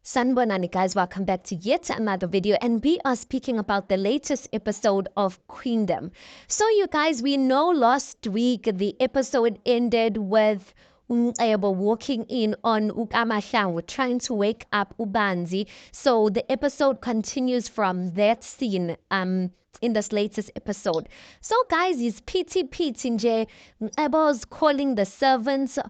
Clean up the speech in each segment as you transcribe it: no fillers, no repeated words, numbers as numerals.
Sanbonani guys, welcome back to yet another video, and we are speaking about the latest episode of Queendom. So you guys, we know last week the episode ended with Ebo walking in on Ukamahlangu trying to wake up Ubanzi. So the episode continues from that scene in this latest episode. So guys, he's pity nje. Ebo's calling the servants,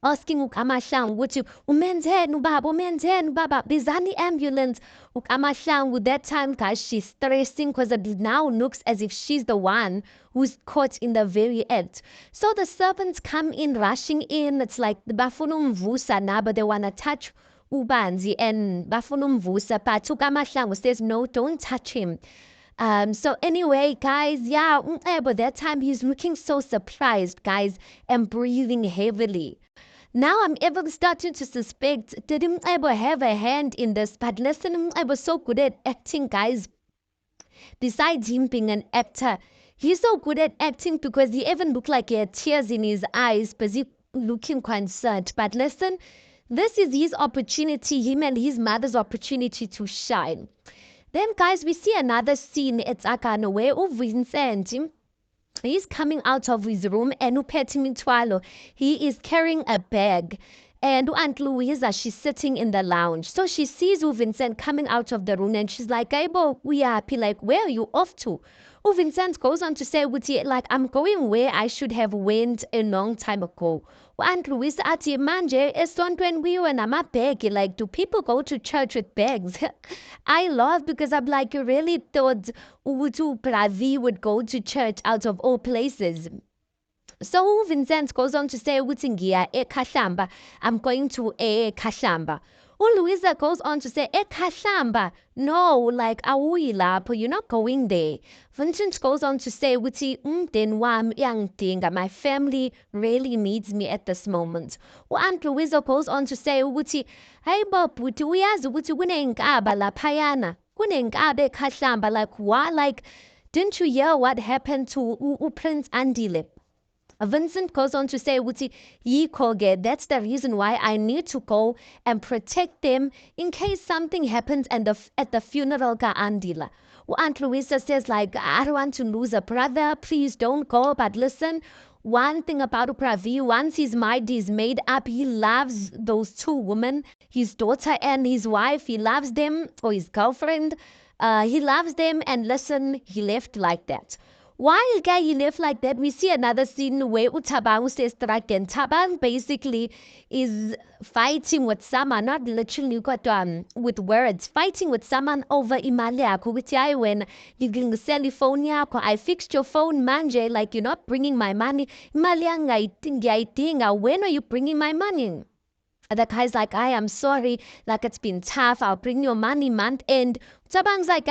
asking ukamahlangu ukuthi umenzeni ubaba bizani ambulance. Ukamahlangu, that time guys, she's stressing because it now looks as if she's the one who's caught in the very act. So the servants come in rushing in. It's like the bafuna umvusa na, but they want to touch ubanzi and bafuna umvusa, but ukamahlangu says no, don't touch him. So anyway, guys, yeah, but that time he's looking so surprised, guys, and breathing heavily. Now I'm even starting to suspect, did Mcebo have a hand in this? But listen, Mcebo so good at acting, guys. Besides him being an actor, he's so good at acting because he even looked like he had tears in his eyes, but he looking concerned. But listen, this is his opportunity, him and his mother's opportunity to shine. Then, guys, we see another scene. It's Akano where Vincent, he's coming out of his room and uphethe imithwalo. He is carrying a bag. And Aunt Louisa, she's sitting in the lounge. So she sees Vincent coming out of the room and she's like, Aibo, we are happy. Like, where are you off to? Vincent goes on to say, like, I'm going where I should have went a long time ago. Aunt Louisa ati manje esontweni we were namabhegi. Like, do people go to church with bags? I laugh because I'm like, you really thought Utu Pravi would go to church out of all places. So Vincent goes on to say, Kahlamba, I'm going to Kahlamba. Louisa goes on to say, Kahlamba, no, like awuyi lapho, you're not going there. Vincent goes on to say, my family really needs me at this moment. Aunt Louisa goes on to say, hey Bob, uyazi ukuthi kunenkaba laphayana, kunenkaba eKhahlamba. Like what? Like, didn't you hear what happened to Prince Andile? Vincent goes on to say, that's the reason why I need to go and protect them in case something happens at the funeral ka Andila. Aunt Louisa says, like, I don't want to lose a brother. Please don't go. But listen, one thing about Upravi, once his mind is made up, he loves those two women, his daughter and his wife. He loves them, or his girlfriend. He loves them. And listen, he left like that. While guy he left like that, we see another scene where Utabang says and Tabang basically is fighting with someone, not literally got with words, fighting with someone over imali yako. With when you can sell your phone yako, I fixed your phone manje, like you're not bringing my money. Imali yang when are you bringing my money? The guy's like, I am sorry, like it's been tough, I'll bring your money month end. Tabang's like,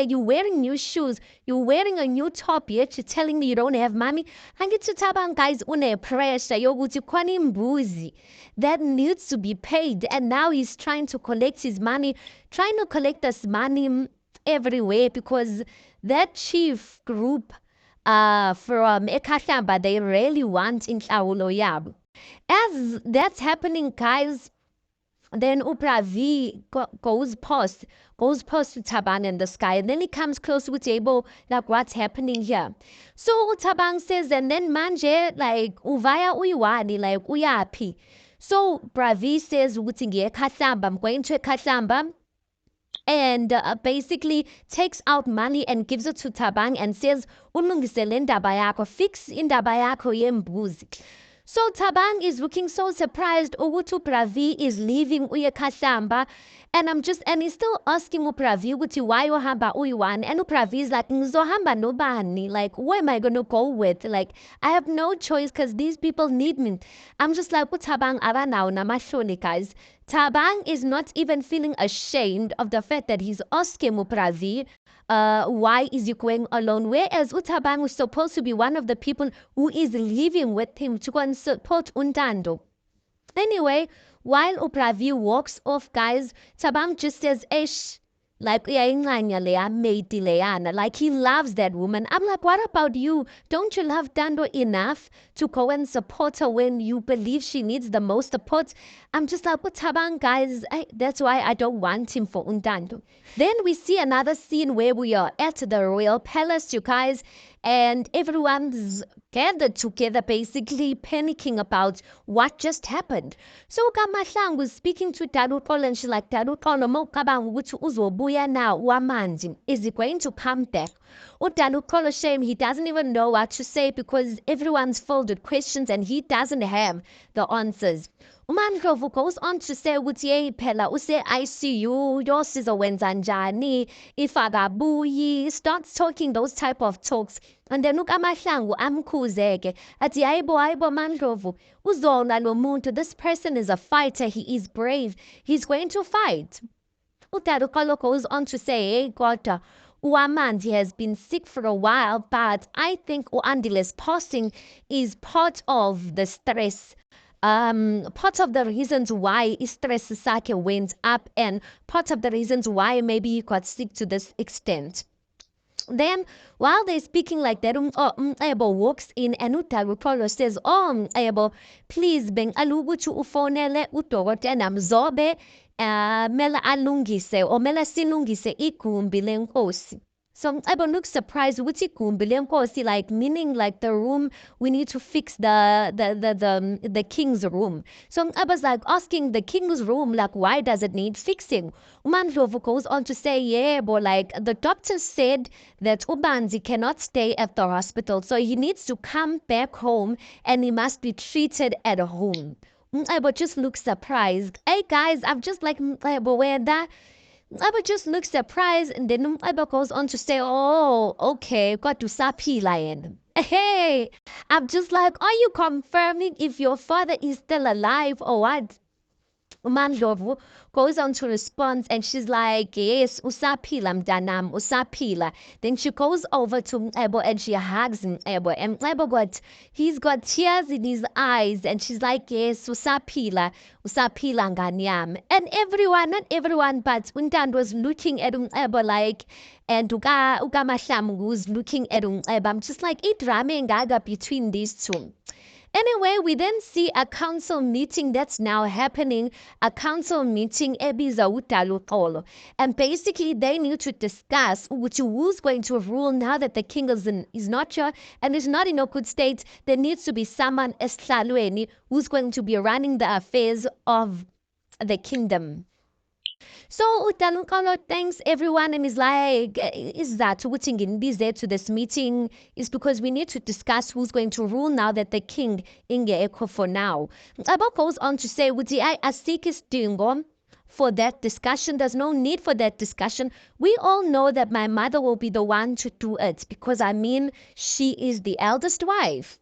you're wearing new shoes, you're wearing a new top, yet you're telling me you don't have money. And get to Tabang, guys, une pressure, that needs to be paid. And now he's trying to collect his money, trying to collect this money everywhere because that chief group from Ekahlamba, they really want in Yab. As that's happening, guys, then Upravi goes past to Taban in the sky, and then he comes close to the table, like what's happening here. So Taban says, and then manje like uvaya uiwani, like uyapi. So Bravi says, I'm going to Kahlamba, and basically takes out money and gives it to Tabang and says, fix indaba yakho yembuzi. So Tabang is looking so surprised. Ugutu Pravi is leaving Kahlamba. And he's still asking Upravi, why you hamba uywan? And Upravi is like, Nzohamba no bani. Like, who am I going to go with? Like, I have no choice because these people need me. I'm just like, Tabang aranao na mashoni, guys. Tabang is not even feeling ashamed of the fact that he's asking Upravi, why is he going alone? Whereas Utabang was supposed to be one of the people who is living with him to go and support Untando. Anyway, while Upravi walks off, guys, Tabang just says, Esh, like uyayinxanya leya maid leyana, like he loves that woman. I'm like, what about you? Don't you love Tando enough to go and support her when you believe she needs the most support? I'm just like, what's happening, guys? That's why I don't want him for Untando. Then we see another scene where we are at the royal palace, you guys, and everyone's gathered together, basically panicking about what just happened. So Kamahlang was speaking to Taruko, and she's like, Taruko, no mo kabang wuchu uzobuya now, wamanzi. Is he going to come back? Utaruko, shame, he doesn't even know what to say because everyone's filled with questions and he doesn't have the answers. UMaNdlovu goes on to say ukuthi hey phela use-ICU yosizo wenza njani if akabuyi, starts talking those type of talks. And then uKamahlangu amkhuzeke athi hayibo Mandlovu, uzona lo muntu, this person is a fighter, he is brave, he's going to fight. Utarukolo goes on to say hey kodwa Uamanzi has been sick for a while, but I think Uandile's passing is part of the stress. Part of the reasons why stress sakhe went up and part of the reasons why maybe he got sick to this extent. Then, while they're speaking like that, Ebo walks in and Utarukolo says, Ebo, please beng aluguchu ufonele utokotela mzobe mela alungise or mela silungise igumbi lenkosi. So Ebo looks surprised. Wuti igumbi lenkosi, like meaning like the room we need to fix the king's room. So Ebo's like asking the king's room, like why does it need fixing? UMaNdlovu goes on to say, yeah, but like the doctor said that Ubanzi cannot stay at the hospital, so he needs to come back home and he must be treated at home. Ebo just looks surprised. Hey guys, I'm just like Ebo where that. Ebo just looks surprised and then Ebo goes on to say, oh, okay, got to saphila yena. Hey, I'm just like, are you confirming if your father is still alive or what? UMaNdlovu goes on to respond and she's like, yes, usaphila mntanam, usaphila. Then she goes over to Ebo and she hugs Ebo. And Ebo he's got tears in his eyes and she's like, yes, usaphila ngani yami. And everyone, not everyone, but Untando was looking at Ebo like, and uKamahlangu was looking at Ebo. I'm just like, it drama gaga between these two. Anyway, we then see a council meeting that's now happening, a council meeting ebiza uTalukolo. And basically they need to discuss who's going to rule now that the king is not here and is not in a good state. There needs to be someone esihlalweni who's going to be running the affairs of the kingdom. So uTalukolo thanks everyone and is like, is that busy to this meeting is because we need to discuss who's going to rule now that the king ingekho for now. Abo goes on to say, I asik isidingo for that discussion. There's no need for that discussion. We all know that my mother will be the one to do it because I mean she is the eldest wife.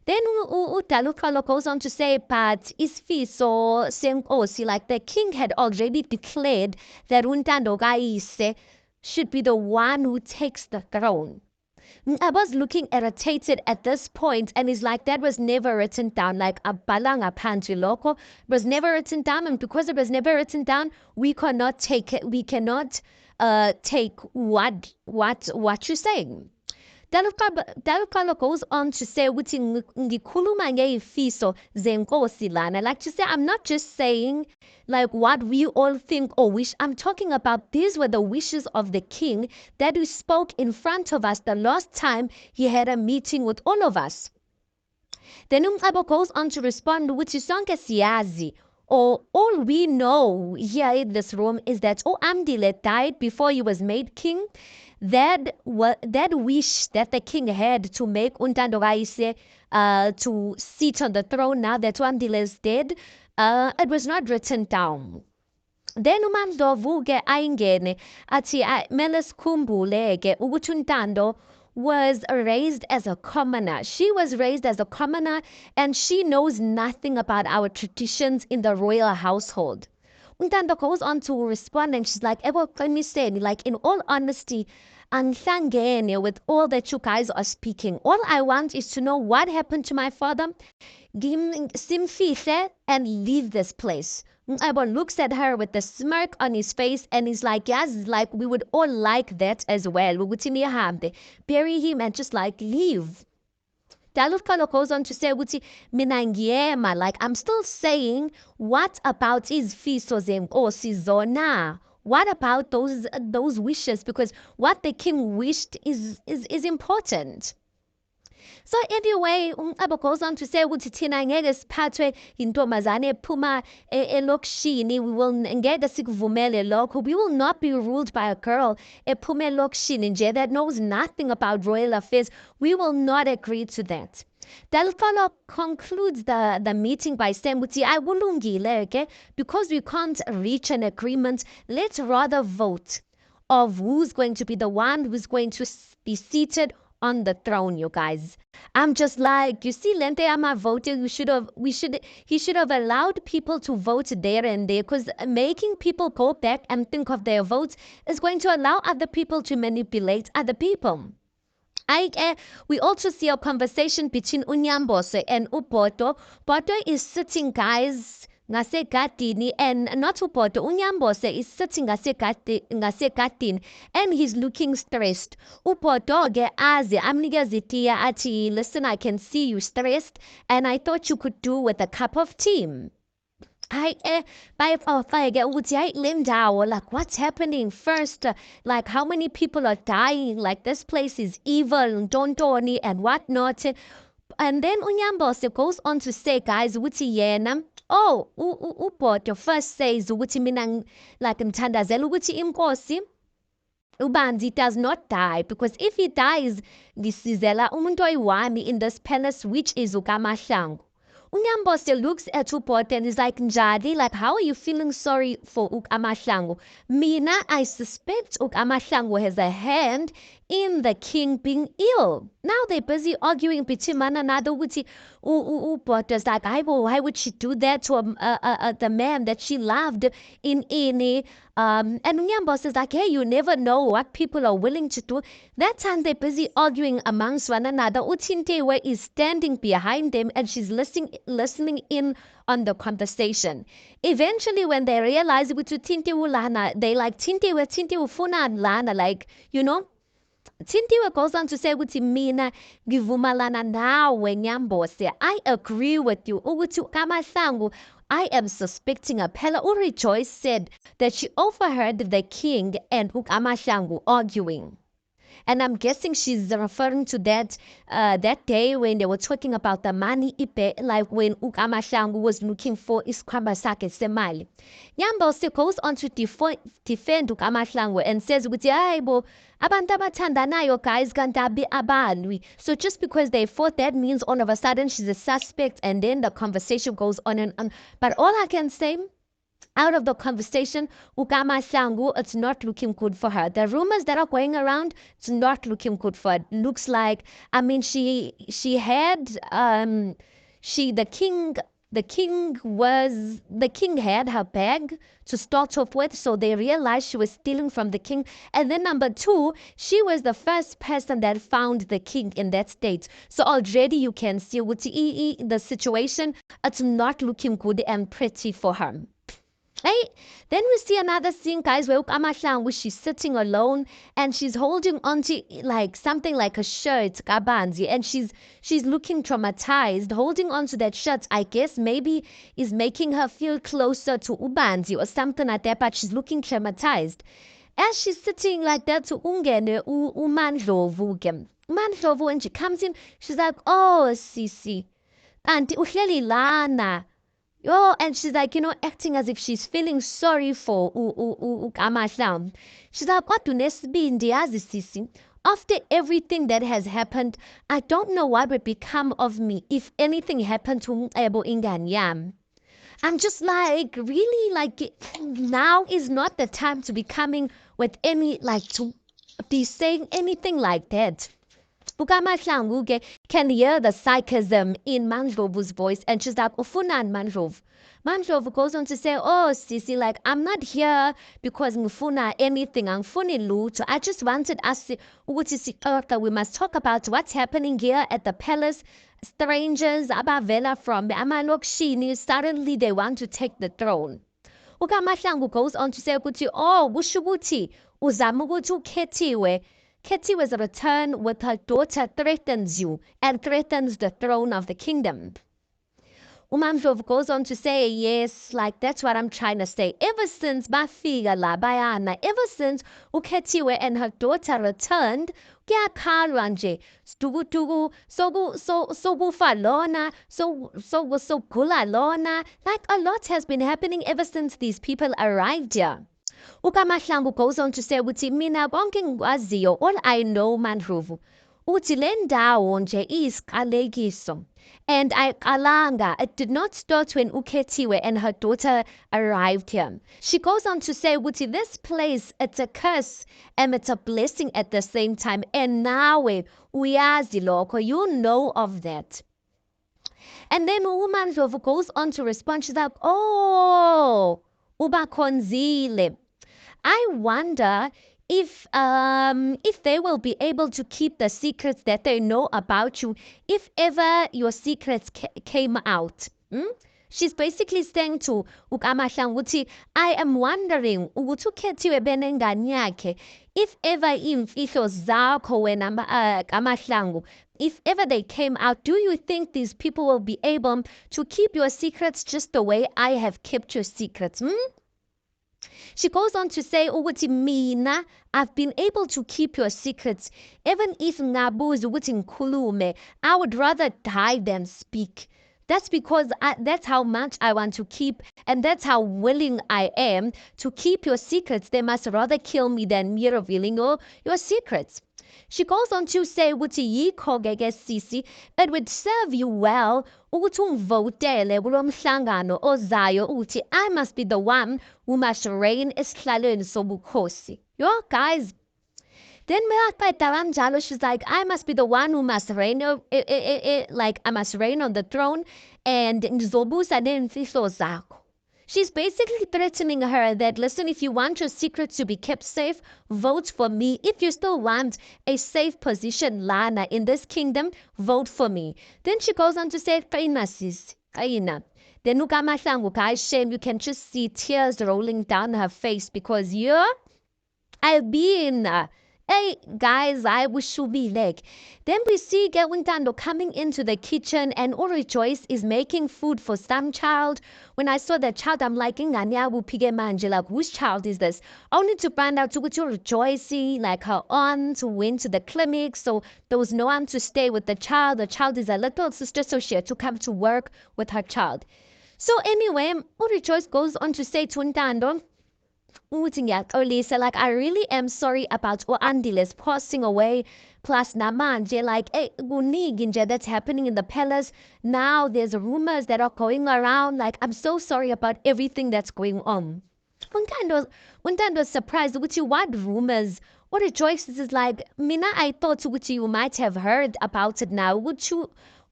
Then uTalukolo goes on to say, but isifiso senkosi, like the king had already declared that uNtando kaYise should be the one who takes the throne. I was looking irritated at this point and is like, that was never written down, like abalanga pantry loco was never written down, and because it was never written down, we cannot take it, we cannot take what you're saying. Dalukalo goes on to say ukuthi ngikhuluma ngey'fiso zenkosi lana, like to say I'm not just saying like what we all think or wish. I'm talking about these were the wishes of the king that he spoke in front of us the last time he had a meeting with all of us. Then Umqabo goes on to respond ukuthi sonke siyazi, or all we know here in this room is that Amdile died before he was made king. That wish that the king had to make uNtando kaYise to sit on the throne now that Wandile is dead, it was not written down. Then uMaNdlovu-ke ayingene athi mele sikhumbule-ke ukuthi uNtando was raised as a commoner. She was raised as a commoner and she knows nothing about our traditions in the royal household. uNtando goes on to respond and she's like, Ebo qiniseni, like in all honesty, angihlangene with all that you guys are speaking. All I want is to know what happened to my father, simfihle and leave this place. Ebo looks at her with a smirk on his face and he's like, yes, like we would all like that as well. Ukuthi nihambe, bury him and just like leave. Dalukalo goes on to say, ukuthi mina ngiyema, like I'm still saying, what about izifiso zenkosi zona? What about those wishes? Because what the king wished is important. So anyway, umcebo goes on to say ukuthi thina ngeke siphathwe intombazane ephuma elokishini. We will ngeke sikuvumele lokho. We will not be ruled by a girl ephuma elokishini nje that knows nothing about royal affairs. We will not agree to that. Dalfalo concludes the meeting by saying, I kulungile, okay? Because we can't reach an agreement, let's rather vote of who's going to be the one who's going to be seated on the throne, you guys. I'm just like, you see, Lente Ama voting, he should have allowed people to vote there and there, because making people go back and think of their votes is going to allow other people to manipulate other people. We also see a conversation between Unyambose and Upoto. Poto is sitting, guys, ngasegadini, and not Upoto. Unyambose is sitting ngasegadini, and he's looking stressed. Upoto ge azi amnigazitia ati, listen, I can see you stressed, and I thought you could do with a cup of tea. Like what's happening first, like how many people are dying, like this place is evil, Dontoni and whatnot. And then Unyambose goes on to say, guys, ukuthi yena, oh, Upoto first says ukuthi mina like ngithandazela ukuthi inkosi uBanzi does not die, because if he dies ngisizela umuntu oyi-1 in this palace, which is uKamahlangu. Unyambose looks at Upoto and is like, Njadi, like, how are you feeling sorry for Ukamahlangu? Mina, I suspect Ukamahlangu has a hand in the king being ill. Now they're busy arguing between one another. Upoto's like, why would she do that to the man that she loved in Ini? And Unyambose is like, hey, you never know what people are willing to do. That time they're busy arguing amongst one another. Utintewe is standing behind them and she's listening in on the conversation. Eventually, when they realize Tintewe lana, they like Tintewe funa lana, like, you know. Tintiwe goes on to say ukuthi mina ngivumalana nawe Nyambose. I agree with you. Ukuthi Kamahlangu, I am suspecting a Pella. Urijoy said that she overheard the king and Ukamahlangu arguing. And I'm guessing she's referring to that day when they were talking about the money ipe, like when Ukamahlangu was looking for isikhwama sakhe semali. Nyambose goes on to defend Ukamahlangu and says ukuthi hayibo abantu abathandanayo guys kanti abalwi. So just because they fought, that means all of a sudden she's a suspect, and then the conversation goes on and on. But all I can say, out of the conversation, Ukamahlangu, it's not looking good for her. The rumors that are going around, it's not looking good for her. Looks like, I mean, she had the king had her bag to start off with, so they realized she was stealing from the king. And then number 2, she was the first person that found the king in that state. So already you can see the situation, it's not looking good and pretty for her. Hey, then we see another scene, guys, where Ukamahlangu, she's sitting alone and she's holding onto like something like a shirt, kabanzi, and she's looking traumatized. Holding onto that shirt, I guess maybe is making her feel closer to Ubanzi or something like that, but she's looking traumatized. As she's sitting like that, to ungene uMandlovu ke. uMandlovu, when she comes in, she's like, oh, Sisi, Auntie uhleli lana. Oh, and she's like, acting as if she's feeling sorry for Ukamahlangu. She's like, what do nesibindi yazi sisi? After everything that has happened, I don't know what would become of me if anything happened to Ebo Inganyam. I'm just like, really, like, now is not the time to be coming with any, like, to be saying anything like that. Ukamahlangu can hear the sarcasm in Mandlovu's voice, and she's like, ufunan Mandlovu. Mandlovu goes on to say, oh, Sisi, like, I'm not here because ngifuna anything, angifuni lutho. I just wanted us to, we must talk about what's happening here at the palace. Strangers, abavela from Amalokshini, suddenly they want to take the throne. uKamahlangu goes on to say ukuthi, oh, kusho ukuthi uzama ukuthi ukhethiwe's return with her daughter threatens you and threatens the throne of the kingdom. Umamdlovu goes on to say, yes, like that's what I'm trying to say. Ever since bafika la bayana, ever since ukhethiwe and her daughter returned, kuyakhalwa nje, stukutuku, sokufa lona, sokugula lona. Like a lot has been happening ever since these people arrived here. uKamahlangu goes on to say ukuthi mina konke ngikwaziyo, all I know Mandlovu, uthi le ndawo nje iyisiqalekiso. And it did not start when Ukhethiwe and her daughter arrived here. She goes on to say, Wuti, this place, it's a curse and it's a blessing at the same time. And now, uyazi lokho, you know of that. And then uMandlovu goes on to respond. She's like, oh, ubakhonzile. I wonder if they will be able to keep the secrets that they know about you if ever your secrets came out. She's basically saying to uKamahlangu ukuthi, I am wondering ukuthi ukhethiwe benengane yakhe, if ever imfihlo zakho wena Kamahlangu, if ever they came out, do you think these people will be able to keep your secrets just the way I have kept your secrets? She goes on to say, ukuthi mina, I've been able to keep your secrets. Even if ngabuza ukuthi ngikhulume, I would rather die than speak. That's because that's how much I want to keep, and that's how willing I am to keep your secrets. They must rather kill me than me revealing your secrets. She goes on to say, ukuthi yikho-ke ke sisi, it would serve you well ukuthi ungivotele kulo mhlangano ozayo ukuthi I must be the one who must reign esihlalweni sobukhosi. Yo, guys. Then she's like, I must be the one who must reign, like I must reign on the throne and ngizobusa nemfihlo zakho. She's basically threatening her that, listen, if you want your secrets to be kept safe, vote for me. If you still want a safe position, Lana, in this kingdom, vote for me. Then she goes on to say, sis, Then uKamahlangu, guys, shame, you can just see tears rolling down her face because I've been... Hey guys, I wish you be like. Then we see Gewintando coming into the kitchen and Ori Joyce is making food for some child. When I saw that child, I'm like, like, whose child is this? Only to find out to Joyce, like her aunt went to the clinic, so there was no one to stay with the child. The child is a little sister, so she had to come to work with her child. So anyway, Ori Joyce goes on to say to Ntando, like I really am sorry about Andile's passing away. Plus namanje, like that's happening in the palace. Now there's rumors that are going around. Like I'm so sorry about everything that's going on. Untando was surprised with what rumors. What a choice is like, Mina, I thought you might have heard about it now.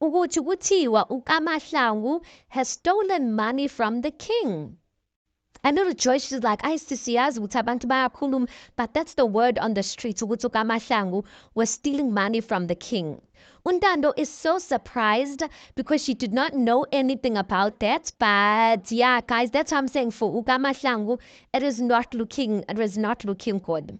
Ukamahlangu has stolen money from the king. I know the Joyce is like, I see but that's the word on the street. Ukamahlangu was stealing money from the king. Undando is so surprised because she did not know anything about that. But yeah, guys, that's what I'm saying for Ukamahlangu. It is not looking good.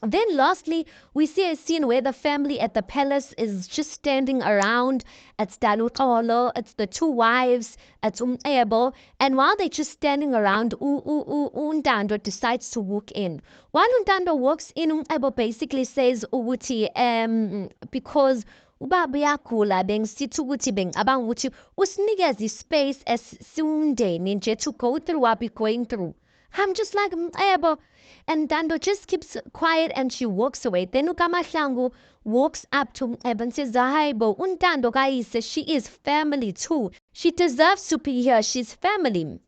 Then lastly, we see a scene where the family at the palace is just standing around. It's Dalutolo, it's the two wives, it's Ebo, and while they're just standing around, Undando decides to walk in. While Undando walks in, Ebo basically says, because ubabuyakula bengisithi ukuthi abang ukuthi usinikeze space esumndeni nje to go through what we're going through. I'm just like, Ebo. And Dando just keeps quiet and she walks away. Then uKamahlangu walks up to Ebo and says, Zahaibo, Undando guys, she is family too. She deserves to be here. She's family.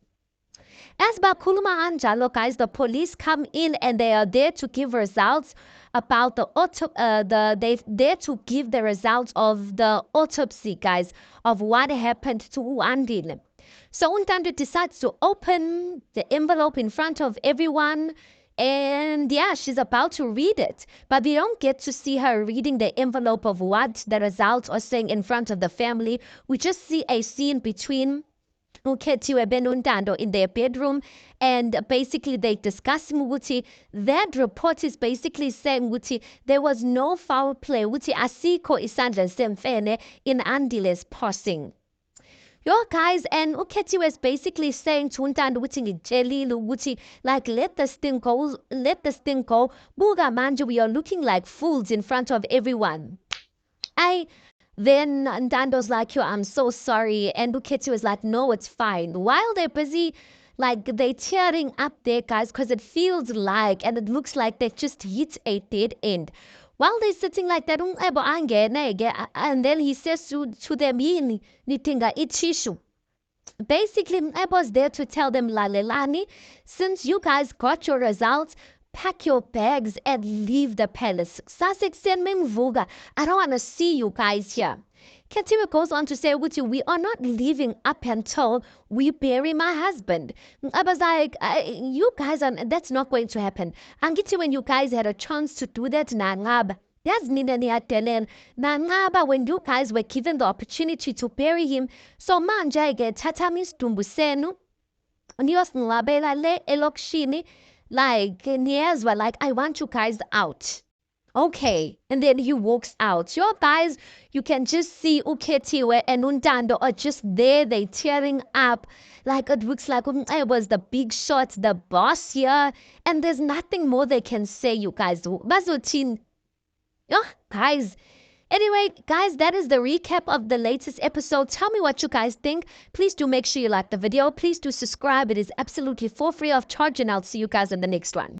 As Bakuluma Anjalo, guys, the police come in and they are there to give results about they're there to give the results of the autopsy, guys, of what happened to Andile. So Undando decides to open the envelope in front of everyone. And yeah, she's about to read it. But we don't get to see her reading the envelope of what the results are saying in front of the family. We just see a scene between ukhethiwe benontando in their bedroom, and basically they discussing ukuthi that report is basically saying ukuthi there was no foul play, ukuthi asikho isandla semfene in Andile's passing. Yo, guys, and ukhethiwe is basically saying to untando ukuthi ngitshelile ukuthi like let this thing go, buka manje we are looking like fools in front of everyone. Then Ntando's like, yo, I'm so sorry. And Uketi was like, no, it's fine. While they're busy, like, they're tearing up there, guys, because it feels like, and it looks like they just hit a dead end. While they're sitting like that, and then he says to them, nitinga ichishu. Basically, Mebo's there to tell them, Lalelani, since you guys got your results, pack your bags and leave the palace. I don't want to see you guys here. Ketiwe goes on to say, with you, we are not leaving up until we bury my husband. I was like, you guys that's not going to happen. Angiti, when you guys had a chance to do that, nangab. When you guys were given the opportunity to bury him, so manje get tatamis tumbusenu. Nios nlabela le elokshini. Like, Niazwa, like, I want you guys out. Okay. And then he walks out. Your guys, you can just see Uketiwe and Untando are just there. They tearing up. Like, it looks like it was the big shot, the boss here. And there's nothing more they can say, you guys. Bazutin. Oh, guys. Anyway, guys, that is the recap of the latest episode. Tell me what you guys think. Please do make sure you like the video. Please do subscribe. It is absolutely for free of charge, and I'll see you guys in the next one.